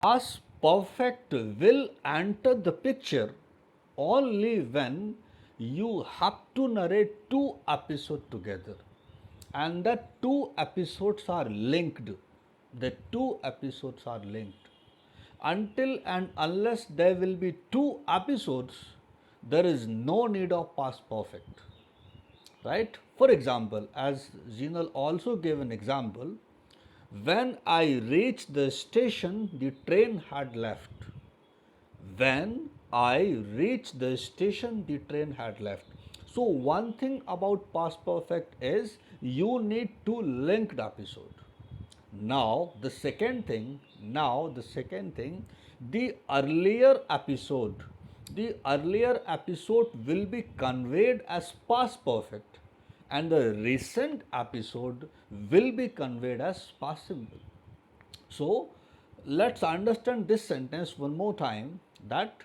Past perfect will enter the picture only when you have to narrate two episodes together, and the two episodes are linked. The two episodes are linked. Until and unless there will be two episodes, there is no need of past perfect. Right? For example, as Zinal also gave an example, when I reached the station, the train had left. When I reached the station, the train had left. So, one thing about past perfect is you need to link the episode. Now the second thing, the earlier episode will be conveyed as past perfect, and the recent episode will be conveyed as past simple. So let's understand this sentence one more time, that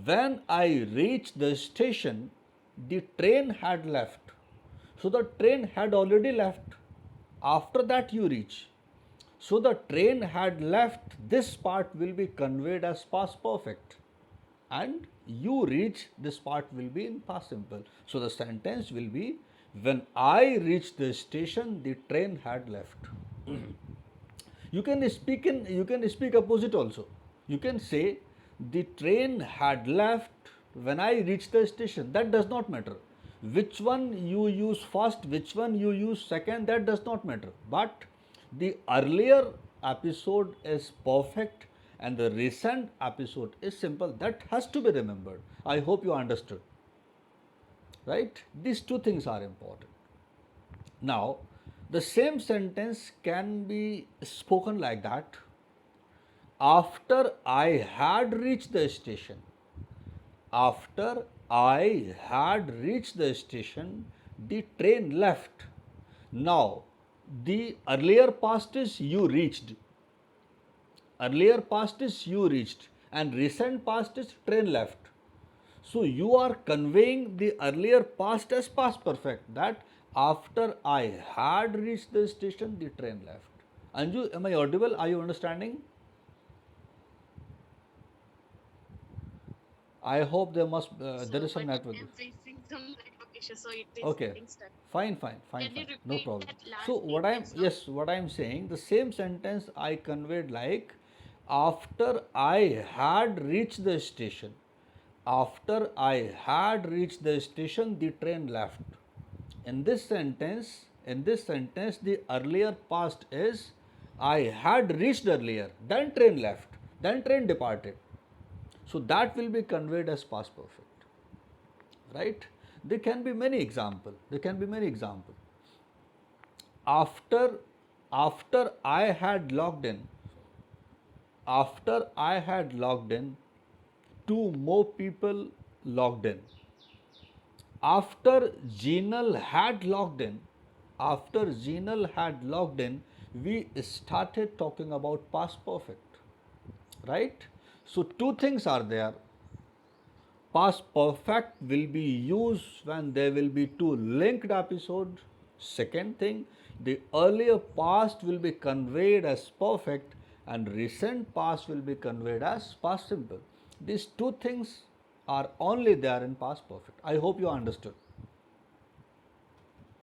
when I reached the station, the train had left. So the train had already left. After that, you reach. So the train had left, this part will be conveyed as past perfect, and you reach, this part will be in past simple. So the sentence will be, when I reached the station, the train had left. You can speak opposite also. You can say the train had left when I reached the station. That does not matter. Which one you use first, which one you use second, that does not matter. But the earlier episode is perfect and the recent episode is simple. That has to be remembered. I hope you understood. Right? These two things are important. Now, the same sentence can be spoken like that. After I had reached the station, after I had reached the station, the train left. Now, the earlier past is you reached. Earlier past is you reached, and recent past is train left. So you are conveying the earlier past as past perfect, that after I had reached the station, the train left. Anju, am I audible? Are you understanding? I hope there is So, some but network. I'm facing some network issue, so it is Okay, getting stuck. fine, fine, fine, Can you fine, no repeat problem. that So last sentence now? what I'm saying, the same sentence I conveyed like, after I had reached the station, after I had reached the station, the train left. In this sentence, the earlier past is I had reached earlier, then train left, then train departed. So that will be conveyed as past perfect, right? There can be many example. After I had logged in, after I had logged in, two more people logged in. After Zenal had logged in, we started talking about past perfect, right? So two things are there. Past perfect will be used when there will be two linked episodes. Second thing, the earlier past will be conveyed as perfect and recent past will be conveyed as past simple. These two things are only there in past perfect. I hope you understood.